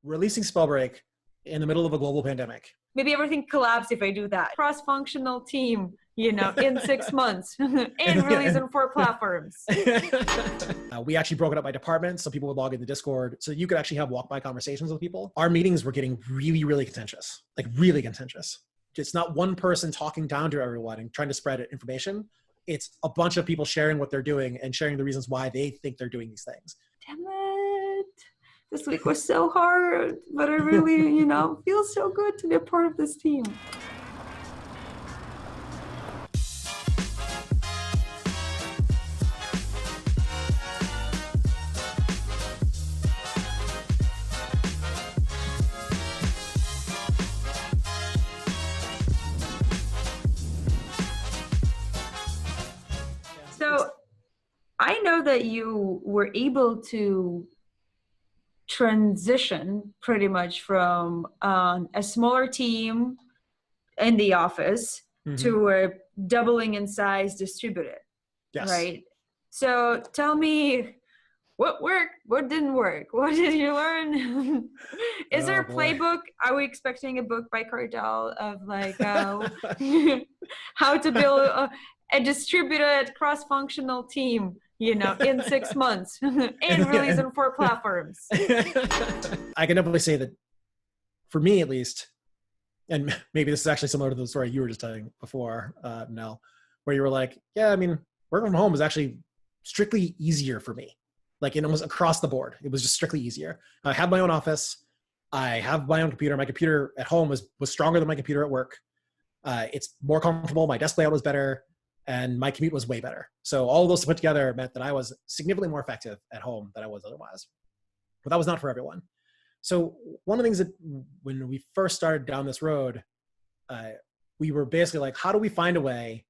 releasing Spellbreak in the middle of a global pandemic. Maybe everything collapsed if I do that. Cross-functional team, in 6 months and release on 4 platforms. We actually broke it up by departments, so people would log into Discord, so you could actually have walk-by conversations with people. Our meetings were getting really, really contentious, like really contentious. It's not one person talking down to everyone and trying to spread information. It's a bunch of people sharing what they're doing and sharing the reasons why they think they're doing these things. Damn it. This week was so hard, but I really, feels so good to be a part of this team. So I know that you were able to transition pretty much from a smaller team in the office to a doubling in size distributed, yes. Right? So tell me what worked, what didn't work, what did you learn? Is there a playbook? Are we expecting a book by Cardell of like how to build a distributed cross-functional team, in 6 months and release on 4 platforms? I can definitely say that for me, at least, and maybe this is actually similar to the story you were just telling before, Nell, where you were like, yeah, I mean, working from home was actually strictly easier for me. Like, it was across the board. It was just strictly easier. I had my own office. I have my own computer. My computer at home was stronger than my computer at work. It's more comfortable. My desk layout was better. And my commute was way better. So all of those put together meant that I was significantly more effective at home than I was otherwise. But that was not for everyone. So one of the things that when we first started down this road, we were basically like, how do we find a way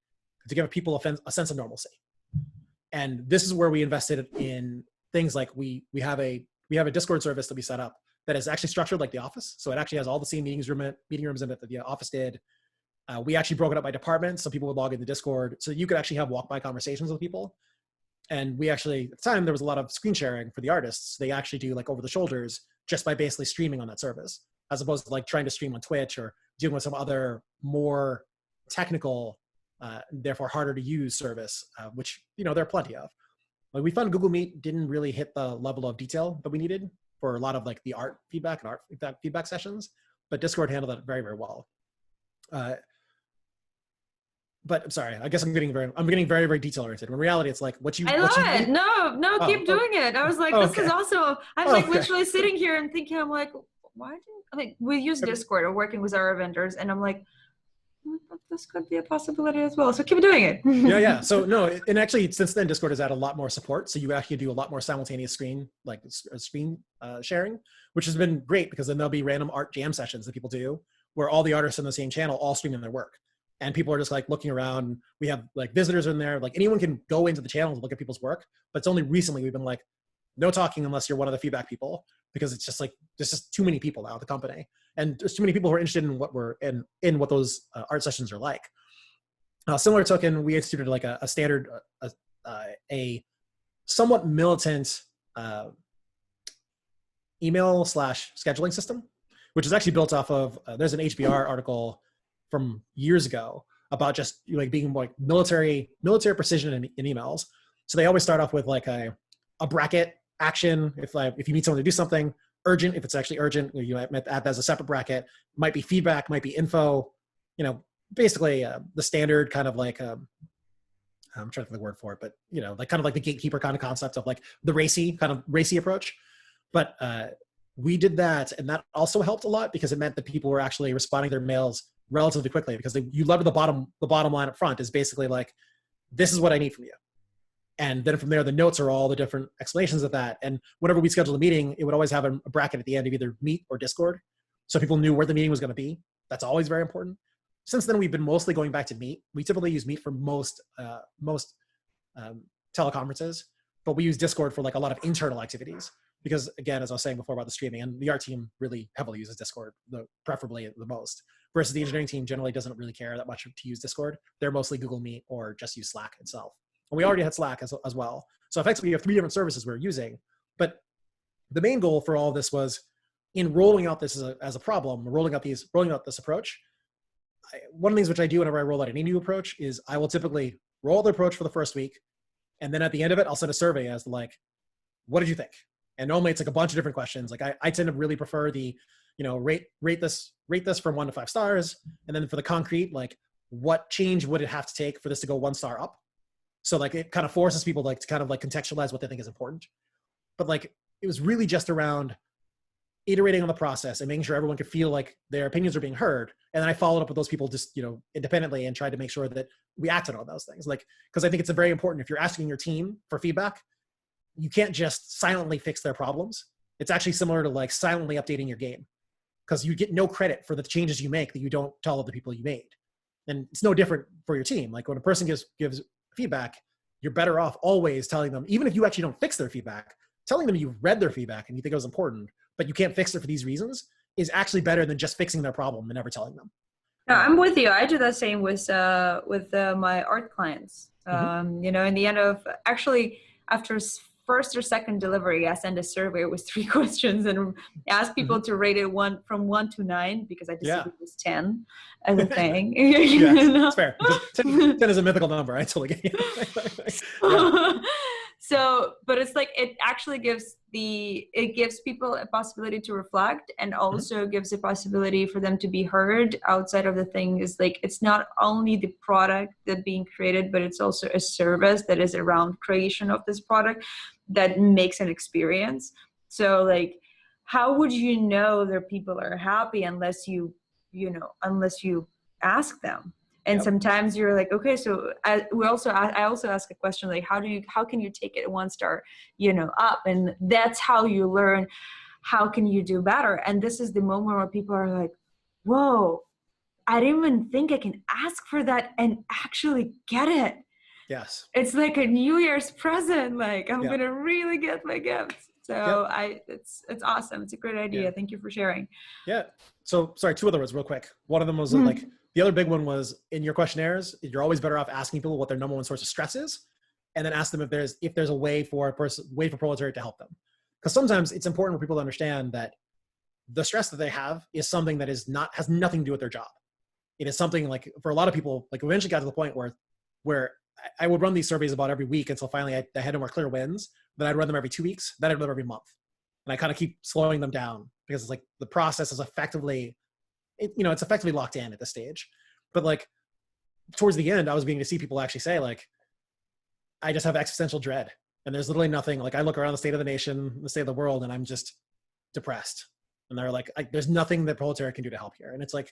to give people a sense of normalcy? And this is where we invested in things like we have a Discord service that we set up that is actually structured like the office. So it actually has all the same meeting rooms in it that the office did. We actually broke it up by departments, so people would log into Discord, so you could actually have walk-by conversations with people. And we actually, at the time, there was a lot of screen sharing for the artists. They actually do like over the shoulders just by basically streaming on that service, as opposed to like trying to stream on Twitch or dealing with some other more technical, therefore harder to use service, which, there are plenty of. Like, we found Google Meet didn't really hit the level of detail that we needed for a lot of like the art feedback and art feedback sessions, but Discord handled that very, very well. But I'm sorry, I guess I'm getting very, very detail oriented. In reality, it's like I love it. No, keep doing it. I was like, this is awesome. I'm like literally sitting here and thinking, I'm like, we use Discord or working with our vendors, and I'm like, this could be a possibility as well. So keep doing it. Yeah. So no, and actually since then, Discord has added a lot more support. So you actually do a lot more simultaneous screen sharing, which has been great, because then there'll be random art jam sessions that people do where all the artists on the same channel all streaming their work. And people are just like looking around. We have like visitors in there. Like, anyone can go into the channel and look at people's work. But it's only recently we've been like, no talking unless you're one of the feedback people, because it's just like, there's just too many people now at the company. And there's too many people who are interested in what we're in what those art sessions are like. Similar token, we instituted like a standard, a somewhat militant email/scheduling system, which is actually built off of, there's an HBR article from years ago about just like being like military precision in emails. So they always start off with like a bracket action. If you need someone to do something urgent, if it's actually urgent, you add that as a separate bracket. Might be feedback, might be info, basically the standard kind of like, I'm trying to think of the word for it, but like kind of like the gatekeeper kind of concept of like the racy approach. But we did that, and that also helped a lot, because it meant that people were actually responding to their mails relatively quickly, because you lever the bottom line up front is basically like, this is what I need from you. And then from there, the notes are all the different explanations of that. And whenever we scheduled a meeting, it would always have a bracket at the end of either Meet or Discord, so people knew where the meeting was going to be. That's always very important. Since then, we've been mostly going back to Meet. We typically use Meet for most teleconferences, but we use Discord for like a lot of internal activities. Because again, as I was saying before about the streaming, and the art team really heavily uses Discord, preferably the most, versus the engineering team generally doesn't really care that much to use Discord. They're mostly Google Meet or just use Slack itself. And we already had Slack as well. So effectively, you have 3 different services we're using. But the main goal for all of this was, in rolling out this as a problem, rolling out this approach, one of the things which I do whenever I roll out any new approach is I will typically roll the approach for the first week. And then at the end of it, I'll send a survey as to like, what did you think? And normally it's like a bunch of different questions. Like I tend to really prefer the, rate this from 1 to 5 stars. And then for the concrete, like what change would it have to take for this to go 1 star up? So like it kind of forces people like to kind of like contextualize what they think is important. But like it was really just around iterating on the process and making sure everyone could feel like their opinions are being heard. And then I followed up with those people just, independently and tried to make sure that we acted on those things. Like, because I think it's very important if you're asking your team for feedback, you can't just silently fix their problems. It's actually similar to like silently updating your game, because you get no credit for the changes you make that you don't tell other people you made. And it's no different for your team. Like when a person gives feedback, you're better off always telling them, even if you actually don't fix their feedback, telling them you've read their feedback and you think it was important, but you can't fix it for these reasons, is actually better than just fixing their problem and never telling them. No, I'm with you. I do the same with my art clients. In the end of actually after first or second delivery, I send a survey with 3 questions and ask people to rate it from 1 to 9, because I decided it was 10 as a thing. It's fair. 10 is a mythical number. I totally get you. So, but it's like, it actually gives people a possibility to reflect, and also gives a possibility for them to be heard outside of the thing. Is like, it's not only the product that being created, but it's also a service that is around creation of this product that makes an experience. So like, how would you know that people are happy unless you ask them? And sometimes you're like, okay, so I also ask a question like, how can you take it 1 star, up? And that's how you learn, how can you do better? And this is the moment where people are like, whoa, I didn't even think I can ask for that and actually get it. Yes. It's like a New Year's present. Like I'm going to really get my gifts. So it's awesome. It's a great idea. Thank you for sharing. Yeah. So sorry, 2 other words real quick. One of them was like, the other big one was in your questionnaires, you're always better off asking people what their number 1 source of stress is, and then ask them if there's a way for Proletariat to help them. Because sometimes it's important for people to understand that the stress that they have is something that has nothing to do with their job. It is something like, for a lot of people, like eventually got to the point where I would run these surveys about every week until finally I had no more clear wins. Then I'd run them every 2 weeks. Then I'd run them every month. And I kind of keep slowing them down, because it's like the process is effectively, it's effectively locked in at this stage. But like towards the end, I was beginning to see people actually say like, I just have existential dread, and there's literally nothing. Like I look around the state of the nation, the state of the world, and I'm just depressed. And they're like, there's nothing that Proletariat can do to help here. And it's like,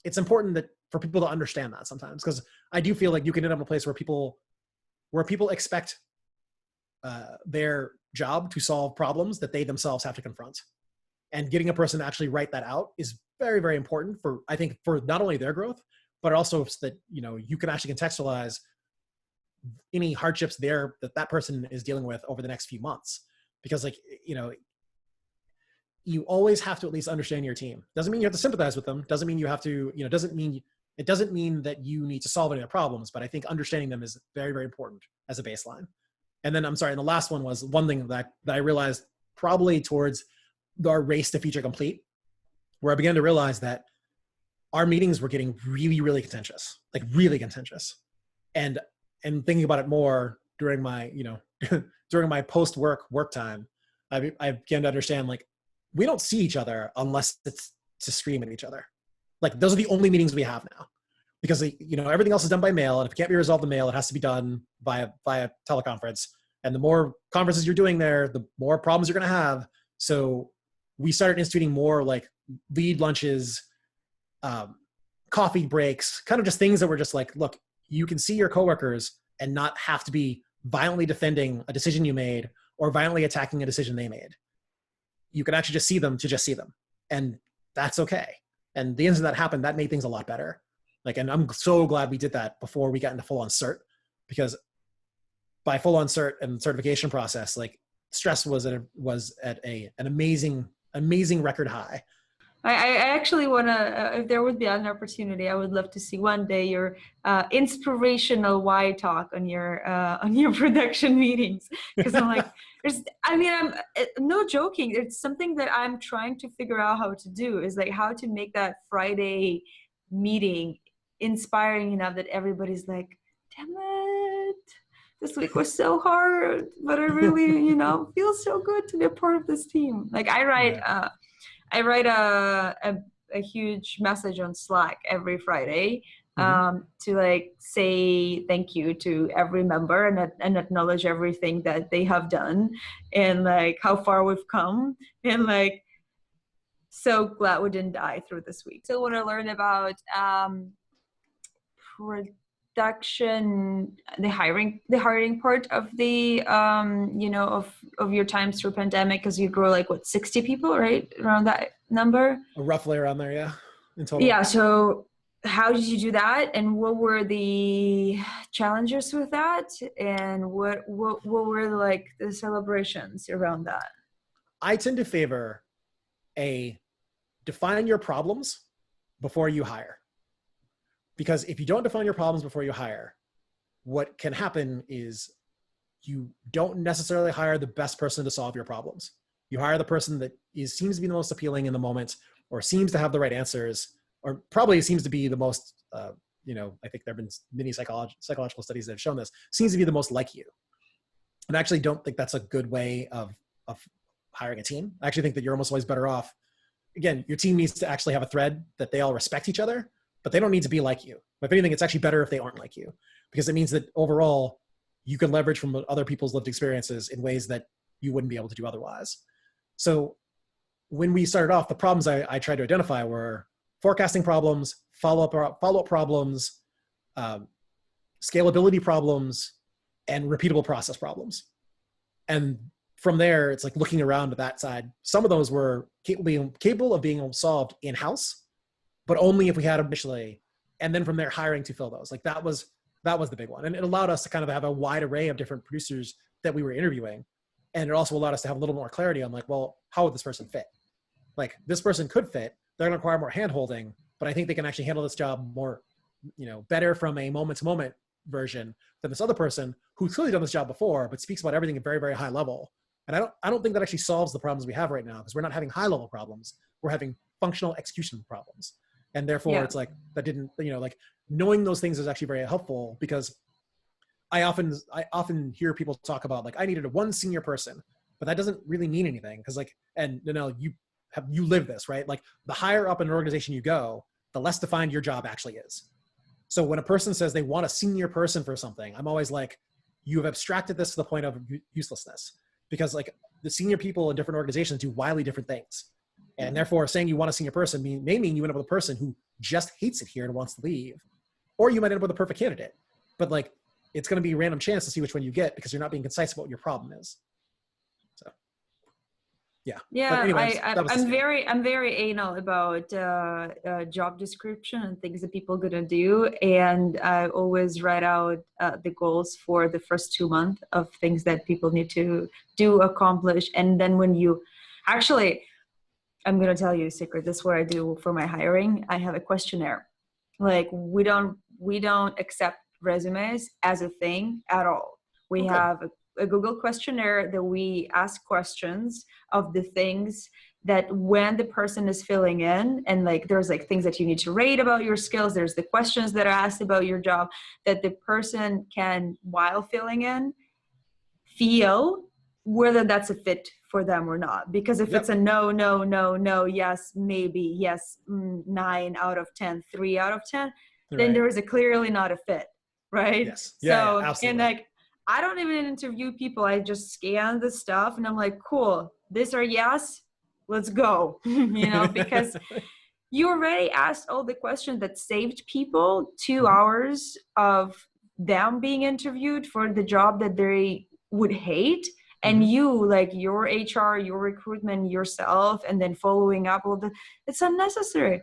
it's important that for people to understand that sometimes, because I do feel like you can end up in a place where people expect their job to solve problems that they themselves have to confront. And getting a person to actually write that out is very, very important for not only their growth, but also so that, you can actually contextualize any hardships that person is dealing with over the next few months. Because like, you always have to at least understand your team. Doesn't mean you have to sympathize with them. Doesn't mean you have to, it doesn't mean that you need to solve any of their problems, but I think understanding them is very, very important as a baseline. And then and the last one was one thing that I realized probably towards our race to feature complete, where I began to realize that our meetings were getting really, really contentious, like really contentious. And thinking about it more during my, during my post-work time, I began to understand, like, we don't see each other unless it's to scream at each other. Like, those are the only meetings we have now, because, everything else is done by mail. And if it can't be resolved by mail, it has to be done via teleconference. And the more conferences you're doing there, the more problems you're going to have. So we started instituting more like lead lunches, coffee breaks, kind of just things that were just like, look, you can see your coworkers and not have to be violently defending a decision you made or violently attacking a decision they made. You can actually just see them to just see them. And that's okay. And the instant that happened, that made things a lot better. Like, and I'm so glad we did that before we got into full-on cert, because by full-on cert and certification process, like stress was at an amazing record high. I actually want to, if there would be an opportunity, I would love to see one day your inspirational why talk on your production meetings. Because I'm like, I'm no joking. It's something that I'm trying to figure out how to do, is like how to make that Friday meeting inspiring enough that everybody's like, damn it, this week was so hard, but I really, feel so good to be a part of this team. Like Yeah. I write a huge message on Slack every Friday Hmm. to like say thank you to every member and acknowledge everything that they have done and like how far we've come, and like so glad we didn't die through this week. Still want to learn about production, the hiring part of the of your times through pandemic, because you grow like what, 60 people, right, around that number? Roughly around there, yeah, in total. Yeah, so how did you do that, and what were the challenges with that, and what were like the celebrations around that? I tend to favor a define your problems before you hire. Because if you don't define your problems before you hire, what can happen is you don't necessarily hire the best person to solve your problems. You hire the person that seems to be the most appealing in the moment, or seems to have the right answers, or probably seems to be the most, I think there have been many psychological studies that have shown this, seems to be the most like you. And I actually don't think that's a good way of hiring a team. I actually think that you're almost always better off. Again, your team needs to actually have a thread that they all respect each other, but they don't need to be like you. If anything, it's actually better if they aren't like you, because it means that overall you can leverage from other people's lived experiences in ways that you wouldn't be able to do otherwise. So when we started off, the problems I tried to identify were forecasting problems, follow-up problems, scalability problems, and repeatable process problems. And from there, it's like looking around to that side. Some of those were capable of being solved in-house, but only if we had them initially. And then from there, hiring to fill those. Like that was the big one. And it allowed us to kind of have a wide array of different producers that we were interviewing. And it also allowed us to have a little more clarity on like, well, how would this person fit? Like this person could fit. They're going to require more hand-holding, but I think they can actually handle this job more, better from a moment-to-moment version than this other person who's clearly done this job before, but speaks about everything at very, very high level. And I don't think that actually solves the problems we have right now, because we're not having high-level problems. We're having functional execution problems. And therefore, Yeah. it's like that didn't, like knowing those things is actually very helpful, because I often hear people talk about like, I needed one senior person, but that doesn't really mean anything, because like, and you live this, right? Like the higher up in an organization you go, the less defined your job actually is. So when a person says they want a senior person for something, I'm always like, you have abstracted this to the point of uselessness, because like the senior people in different organizations do wildly different things. And therefore saying you want a senior person may mean you end up with a person who just hates it here and wants to leave, or you might end up with a perfect candidate, but like, it's going to be a random chance to see which one you get, because you're not being concise about what your problem is. So, yeah. Yeah, But anyways, that was I'm very anal about job description and things that people gonna do, and I always write out the goals for the first 2 months of things that people need to do, accomplish, and then when you actually, I'm gonna tell you a secret. This is what I do for my hiring. I have a questionnaire. Like we don't accept resumes as a thing at all. We good. have a Google questionnaire that we ask questions of the things that when the person is filling in, and like there's like things that you need to rate about your skills, there's the questions that are asked about your job, that the person can, while filling in, feel whether that's a fit for them or not. Because if it's a no, yes, maybe, yes, 9 out of 10, 3 out of 10, then Right. there is a clearly not a fit, right? Yes. So, Yeah, absolutely. and like, I don't even interview people. I just scan the stuff and I'm like, cool, these are yes, let's go, because you already asked all the questions that saved people 2 hours of them being interviewed for the job that they would hate. And you, like your HR, your recruitment, yourself, and then following up all the, it's unnecessary.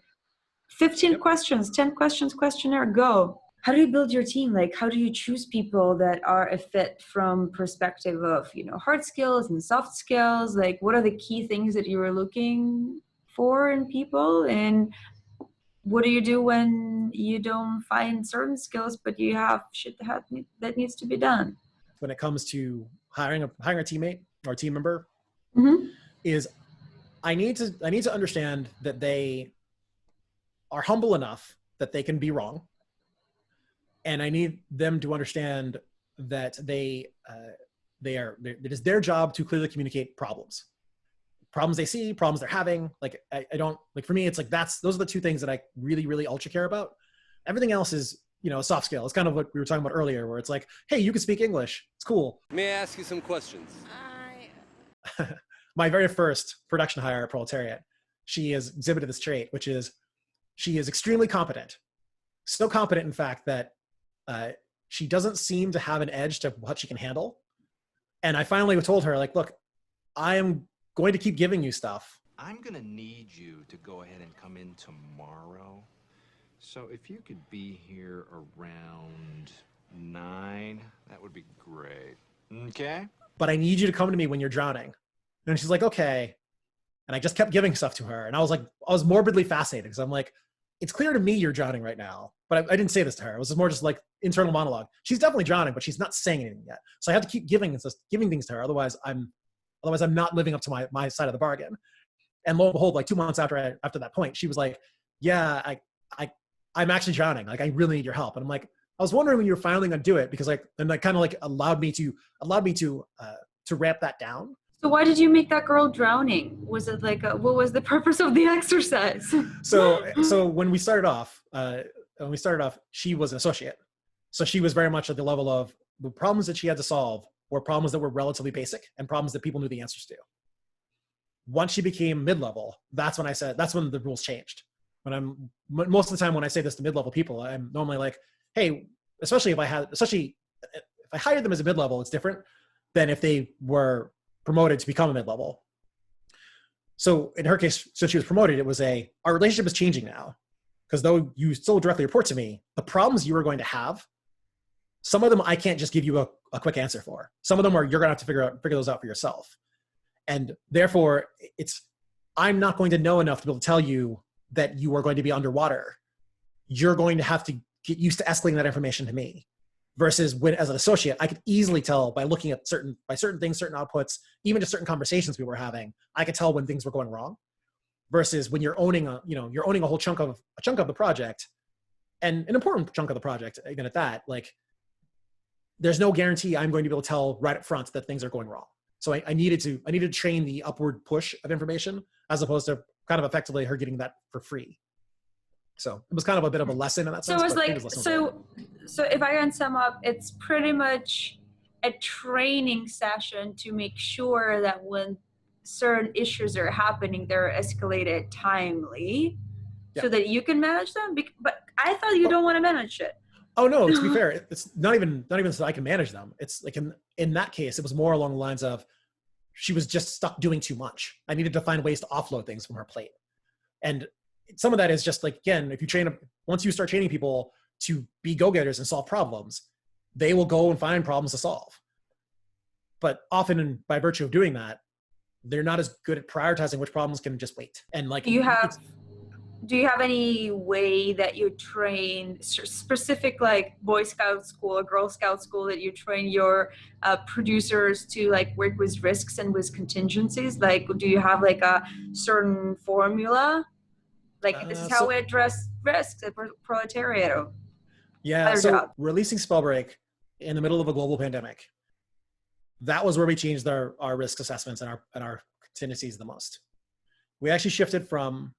15 questions, 10 questions, questionnaire, go. How do you build your team? Like, how do you choose people that are a fit from perspective of, hard skills and soft skills? Like, what are the key things that you were looking for in people? And what do you do when you don't find certain skills, but you have shit that needs to be done? When it comes to hiring a teammate or a team member, is I need to understand that they are humble enough that they can be wrong, and I need them to understand that it is their job to clearly communicate problems they see, problems they're having. Like I don't, like, for me, it's like those are the two things that I really, really ultra care about. Everything else is, a soft skill. It's kind of what we were talking about earlier, where it's like, hey, you can speak English. It's cool. May I ask you some questions? My very first production hire at Proletariat, she has exhibited this trait, which is she is extremely competent. So competent, in fact, that she doesn't seem to have an edge to what she can handle. And I finally told her, like, look, I am going to keep giving you stuff. I'm gonna need you to go ahead and come in tomorrow. So if you could be here around 9, that would be great. Okay? But I need you to come to me when you're drowning. And she's like, okay. And I just kept giving stuff to her. And I was morbidly fascinated, because I'm like, it's clear to me you're drowning right now. But I didn't say this to her. It was more just like internal monologue. She's definitely drowning, but she's not saying anything yet. So I have to keep giving things to her. Otherwise I'm not living up to my side of the bargain. And lo and behold, like 2 months after that point, she was like, yeah, I'm actually drowning. Like, I really need your help. And I'm like, I was wondering when you were finally going to do it, because and that kind of like allowed me to ramp that down. So why did you make that girl drowning? Was it like, what was the purpose of the exercise? So when we started off, she was an associate. So she was very much at the level of the problems that she had to solve were problems that were relatively basic and problems that people knew the answers to. Once she became mid-level, that's when the rules changed. Most of the time when I say this to mid-level people, I'm normally like, hey, especially if I hired them as a mid-level, it's different than if they were promoted to become a mid-level. So in her case, since she was promoted, it was our relationship is changing now, because though you still directly report to me, the problems you are going to have, some of them I can't just give you a quick answer for. Some of them you're going to have to figure those out for yourself. And therefore, I'm not going to know enough to be able to tell you that you are going to be underwater. You're going to have to get used to escalating that information to me. Versus when, as an associate, I could easily tell by looking at certain things, certain outputs, even just certain conversations we were having, I could tell when things were going wrong. Versus when you're owning a whole chunk of the project, and an important chunk of the project, even at that, like, there's no guarantee I'm going to be able to tell right up front that things are going wrong. So I needed to train the upward push of information, as opposed to kind of effectively her getting that for free. So it was kind of a bit of a lesson in that sense. So it was like, so if I can sum up, it's pretty much a training session to make sure that when certain issues are happening, they're escalated timely, so that you can manage them. But I thought you don't want to manage it. Oh no, to be fair, it's not even so I can manage them. It's like in that case, it was more along the lines of she was just stuck doing too much. I needed to find ways to offload things from her plate. And some of that is just like, again, once you start training people to be go-getters and solve problems, they will go and find problems to solve. But often, by virtue of doing that, they're not as good at prioritizing which problems can just wait. And like, do you have any way that you train specific, like Boy Scout school or Girl Scout school, that you train your producers to like work with risks and with contingencies? Like, do you have like a certain formula? Like, this is how we address risks at Proletariat. Yeah, so releasing Spellbreak in the middle of a global pandemic, that was where we changed our risk assessments and our contingencies the most. We actually shifted from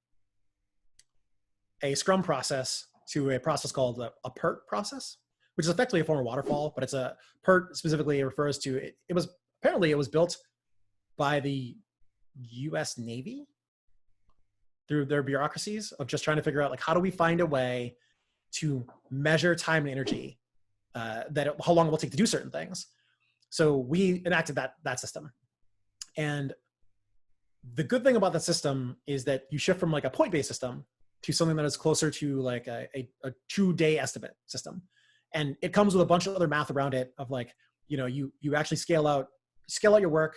a Scrum process to a process called a PERT process, which is effectively a form of waterfall, but it's a PERT specifically refers to it. It was built by the US Navy through their bureaucracies of just trying to figure out, like, how do we find a way to measure time and energy, how long it will take to do certain things. So we enacted that system. And the good thing about that system is that you shift from like a point-based system to something that is closer to like a true day estimate system. And it comes with a bunch of other math around it of like, you actually scale out your work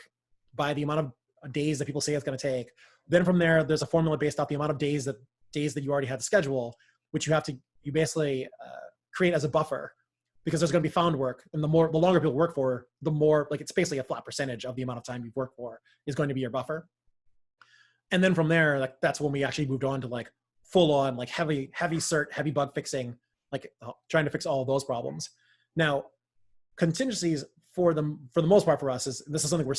by the amount of days that people say it's going to take, Then from there, there's a formula based off the amount of days that you already had to schedule, which you basically create as a buffer, because there's going to be found work, and the longer people work for, the more, like, it's basically a flat percentage of the amount of time you've worked for is going to be your buffer. And then from there, like, that's when we actually moved on to like full on, like heavy cert, heavy bug fixing, like trying to fix all of those problems. Now, contingencies for the most part for us this is something we're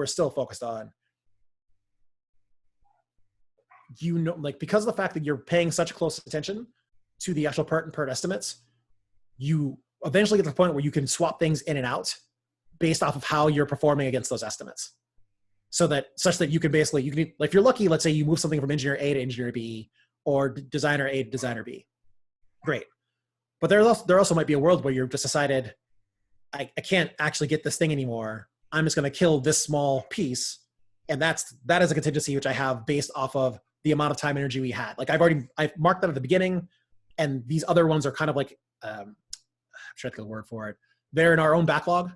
still focused on. Like, because of the fact that you're paying such close attention to the actual PERT and PERT estimates, you eventually get to the point where you can swap things in and out based off of how you're performing against those estimates. Such that you can basically, like, if you're lucky, let's say you move something from engineer A to engineer B, or designer A to designer B. Great. But there also might be a world where you've just decided, I can't actually get this thing anymore. I'm just going to kill this small piece. And that is a contingency which I have based off of the amount of time and energy we had. Like, I've marked that at the beginning, and these other ones are kind of like, I'm trying to think of the word for it. They're in our own backlog.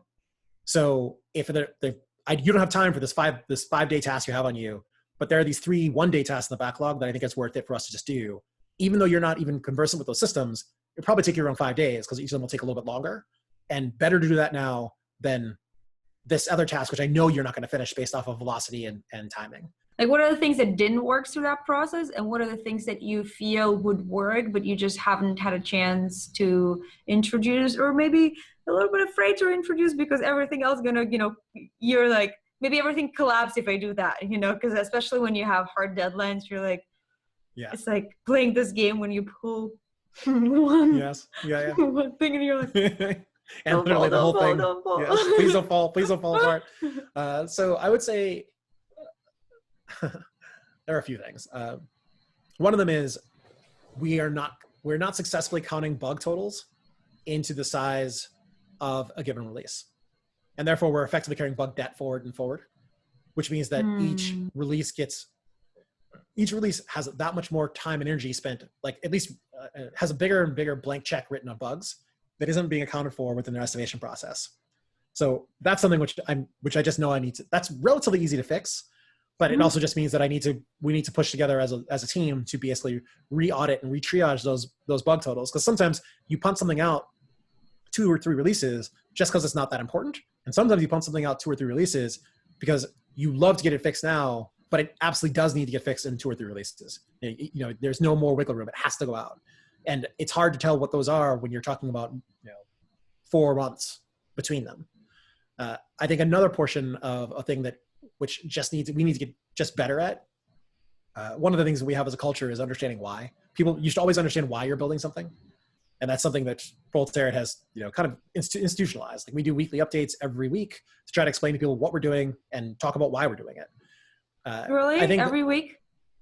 So if you don't have time for this 5-day task you have on you, but there are these 3 one-day tasks in the backlog that I think it's worth it for us to just do. Even though you're not even conversant with those systems, it'll probably take you around 5 days, because each of them will take a little bit longer. And better to do that now than this other task, which I know you're not going to finish based off of velocity and timing. Like, what are the things that didn't work through that process, and what are the things that you feel would work, but you just haven't had a chance to introduce, or maybe a little bit afraid to introduce because everything else gonna, you're like, maybe everything collapsed if I do that, because especially when you have hard deadlines, you're like, yeah, it's like playing this game when you pull one, one thing and you're like, and literally the whole thing. Yes, please don't fall apart. So I would say there are a few things. One of them is we're not successfully counting bug totals into the size of a given release, and therefore we're effectively carrying bug debt forward, which means that each release has that much more time and energy spent, like, at least has a bigger and bigger blank check written on bugs that isn't being accounted for within their estimation process. So that's something which I just know I need to. That's relatively easy to fix, but it also just means that we need to push together as a team to basically re-audit and re-triage those bug totals, because sometimes you punt something out 2 or 3 releases just because it's not that important, and sometimes you punt something out 2 or 3 releases because you love to get it fixed now, but it absolutely does need to get fixed in 2 or 3 releases. There's no more wiggle room. It has to go out. And it's hard to tell what those are when you're talking about 4 months between them. I think another portion of a thing which we need to get just better at. One of the things that we have as a culture is understanding why. You should always understand why you're building something, and that's something that Proletariat has kind of institutionalized. Like, we do weekly updates every week to try to explain to people what we're doing and talk about why we're doing it. Really? I think every week?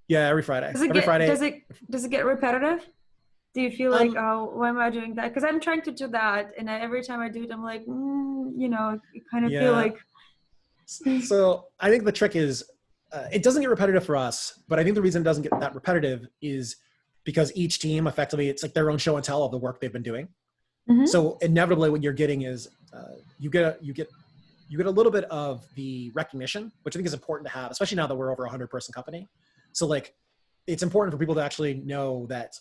Yeah, every Friday. Friday. Does it get repetitive? Do you feel like, why am I doing that? Because I'm trying to do that, and every time I do it, I'm like, I kind of feel like. So I think the trick is, it doesn't get repetitive for us, but I think the reason it doesn't get that repetitive is because each team, effectively, it's like their own show and tell of the work they've been doing. Mm-hmm. So inevitably, what you're getting is you get a little bit of the recognition, which I think is important to have, especially now that we're over a 100-person company. So, like, it's important for people to actually know that,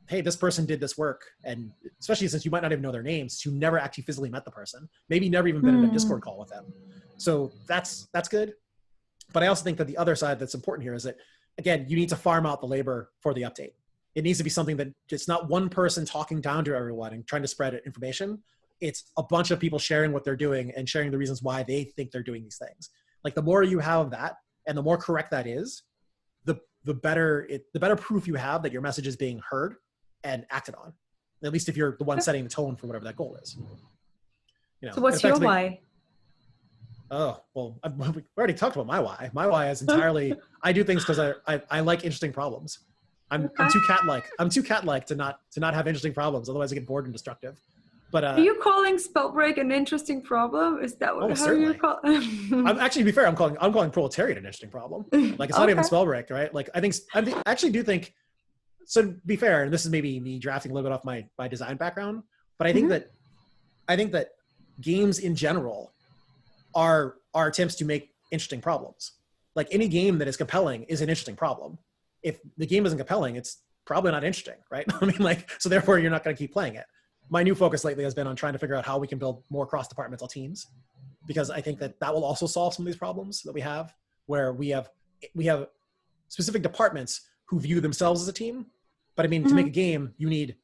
hey, this person did this work, and especially since you might not even know their names, you never actually physically met the person, maybe never even been in a Discord call with them. So that's good. But I also think that the other side that's important here is that, again, you need to farm out the labor for the update. It needs to be something that it's not one person talking down to everyone and trying to spread information. It's a bunch of people sharing what they're doing and sharing the reasons why they think they're doing these things. Like, the more you have that, and the more correct that is, the better proof you have that your message is being heard and acted on. At least if you're the one setting the tone for whatever that goal is. So what's your why? Oh, well, we already talked about my why. My why is entirely, I do things because I like interesting problems. I'm too cat-like to not have interesting problems. Otherwise I get bored and destructive. But are you calling Spellbreak an interesting problem? Is that how you're calling? I'm actually, to be fair, I'm calling Proletariat an interesting problem. Like, it's not even Spellbreak, right? Like, I actually do think. So, to be fair, and this is maybe me drafting a little bit off my design background, but I think that games in general are attempts to make interesting problems. like any game that is compelling is an interesting problem. If the game isn't compelling, it's probably not interesting, right? I mean, like, so therefore you're not going to keep playing it. My new focus lately has been on trying to figure out how we can build more cross-departmental teams, because I think that that will also solve some of these problems that we have, where we have specific departments who view themselves as a team. But I mean, to make a game, you need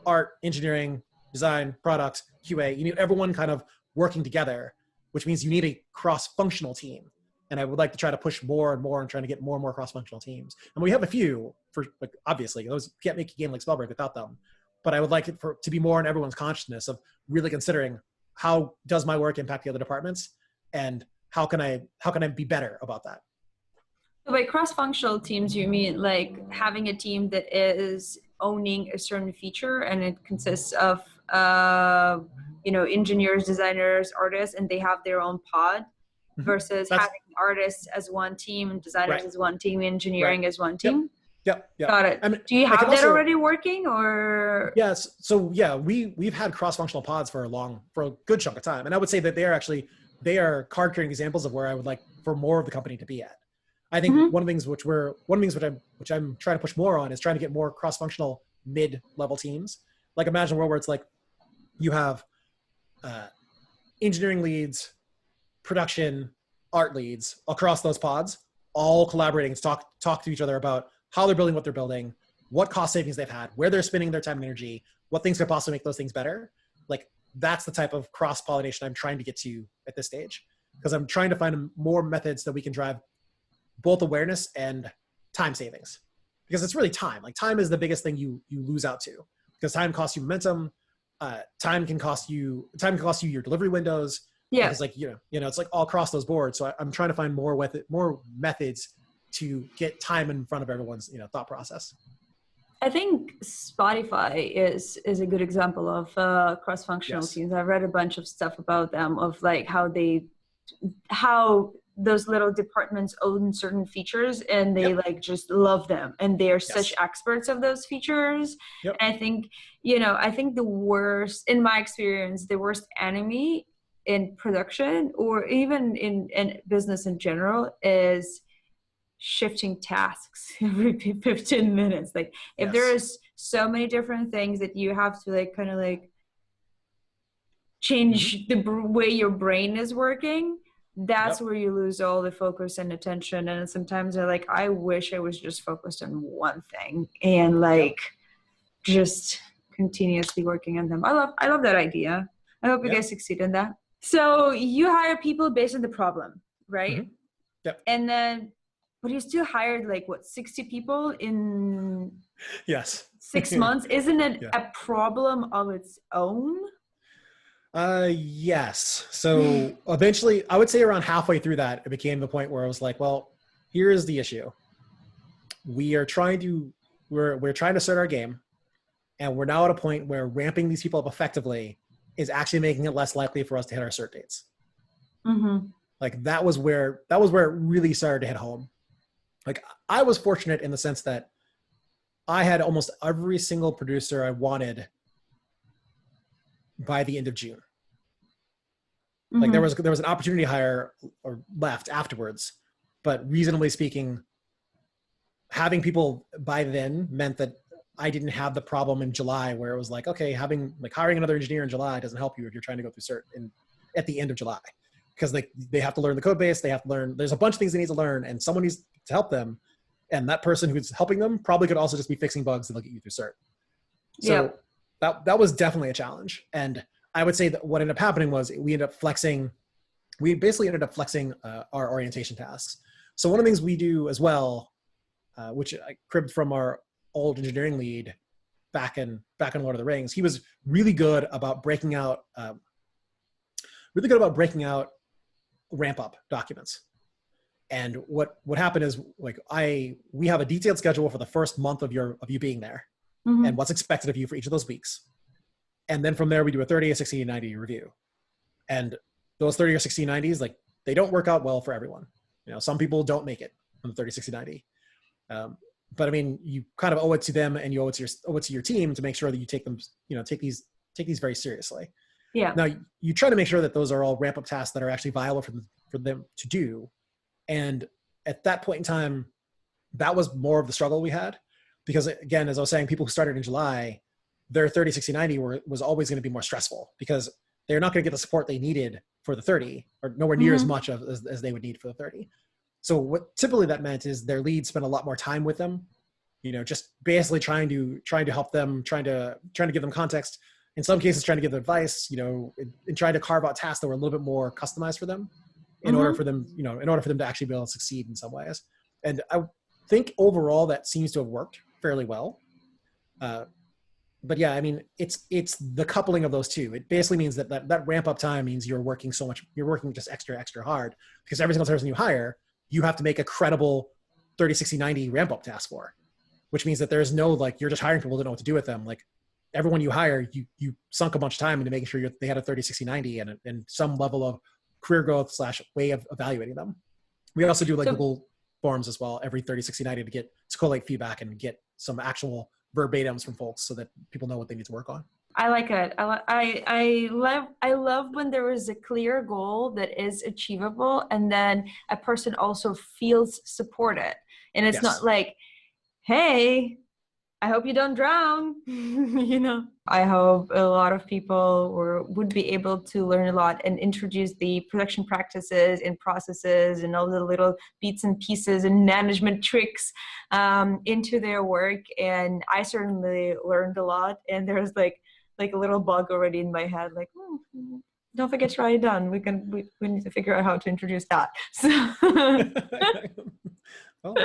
art, engineering, design, product, QA. You need everyone kind of working together, which means you need a cross-functional team. And I would like to try to push more and more and trying to get more and more cross-functional teams. And we have a few, for like, obviously, those can't make a game like Spellbreak without them. But I would like it to be more in everyone's consciousness of really considering, how does my work impact the other departments, and how can I be better about that? So by cross-functional teams, you mean like having a team that is owning a certain feature, and it consists of engineers, designers, artists, and they have their own pod, versus having artists as one team and designers as one team, engineering as one team. Yep. Got it. I mean, do you have that also already working, or? Yes. So yeah, we've had cross-functional pods for a good chunk of time. And I would say that they are card-carrying examples of where I would like for more of the company to be at. I think one of the things which I'm trying to push more on is trying to get more cross-functional mid-level teams. Like, imagine a world where it's like you have engineering leads, production, art leads across those pods, all collaborating to talk to each other about how they're building what they're building, what cost savings they've had, where they're spending their time and energy, what things could possibly make those things better. Like, that's the type of cross-pollination I'm trying to get to at this stage, because I'm trying to find more methods that we can drive both awareness and time savings, because it's really time. Like, time is the biggest thing you lose out to, because time costs you momentum. Time can cost you your delivery windows. Yeah. It's like, it's like all across those boards. So I'm trying to find more methods to get time in front of everyone's, thought process. I think Spotify is a good example of cross-functional teams. I've read a bunch of stuff about them, of like how those little departments own certain features, and they like just love them, and they're such experts of those features. And I think the worst, in my experience, the worst enemy in production, or even in business in general, is shifting tasks every 15 minutes. Like, if there's so many different things that you have to like kind of like change the way your brain is working, that's where you lose all the focus and attention. And sometimes I wish I was just focused on one thing and just continuously working on them. I love that idea. I hope you guys succeed in that. So you hire people based on the problem, right? Yep. And then, but you still hired 60 people in 6 months. Isn't it a problem of its own? Yes. So eventually, I would say around halfway through that, it became the point where I was like, well, here is the issue. We're trying to start our game, and we're now at a point where ramping these people up effectively is actually making it less likely for us to hit our cert dates. Like, that was where it really started to hit home. Like, I was fortunate in the sense that I had almost every single producer I wanted by the end of June. Like, there was an opportunity hire or left afterwards, but reasonably speaking, having people by then meant that I didn't have the problem in July where it was like, okay, hiring another engineer in July doesn't help you if you're trying to go through cert at the end of July, because they have to learn the code base. They have to learn, there's a bunch of things they need to learn, and someone needs to help them. And that person who's helping them probably could also just be fixing bugs and they'll get you through cert. So that was definitely a challenge. And I would say that what ended up happening was we basically ended up flexing our orientation tasks. So one of the things we do as well, which I cribbed from our old engineering lead back in Lord of the Rings, he was really good about breaking out ramp up documents. And what happened is, we have a detailed schedule for the first month of you being there, and what's expected of you for each of those weeks. And then from there, we do a 30, a 60, and 90 review. And those 30 or 60, 90s, they don't work out well for everyone. Some people don't make it on the 30, 60, 90. But I mean, you kind of owe it to them, and you owe it to your team to make sure that you take them, take these very seriously. Yeah. Now, you try to make sure that those are all ramp up tasks that are actually viable for them to do. And at that point in time, that was more of the struggle we had. Because again, as I was saying, people who started in July, their 30, 60, 90 was always going to be more stressful because they're not going to get the support they needed for the 30 or nowhere near as much as they would need for the 30. So what typically that meant is their leads spent a lot more time with them, just basically trying to help them, trying to give them context. In some cases, trying to give them advice, and trying to carve out tasks that were a little bit more customized for them in order for them, in order for them to actually be able to succeed in some ways. And I think overall that seems to have worked fairly well. But yeah, I mean, it's the coupling of those two. It basically means that ramp up time means you're working just extra hard because every single person you hire, you have to make a credible 30, 60, 90 ramp up task for, which means that there's no, like, you're just hiring people that don't know what to do with them. Like everyone you hire, you sunk a bunch of time into making sure they had a 30, 60, 90 and some level of career growth / way of evaluating them. We also do Google Forms as well every 30, 60, 90 to collate feedback and get some actual verbatims from folks so that people know what they need to work on. I like it. I love when there is a clear goal that is achievable and then a person also feels supported. And it's not like, hey, I hope you don't drown. I hope a lot of people would be able to learn a lot and introduce the production practices and processes and all the little bits and pieces and management tricks into their work. And I certainly learned a lot. And there's like a little bug already in my head, like, don't forget to write it down. We need to figure out how to introduce that. So. Well,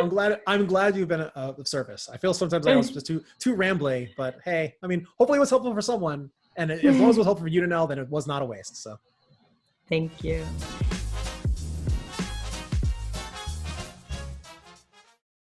I'm glad you've been of service. I feel sometimes I was just too rambly, but hey, I mean, hopefully it was helpful for someone. And as long as it was helpful for you to know, then it was not a waste. So, thank you.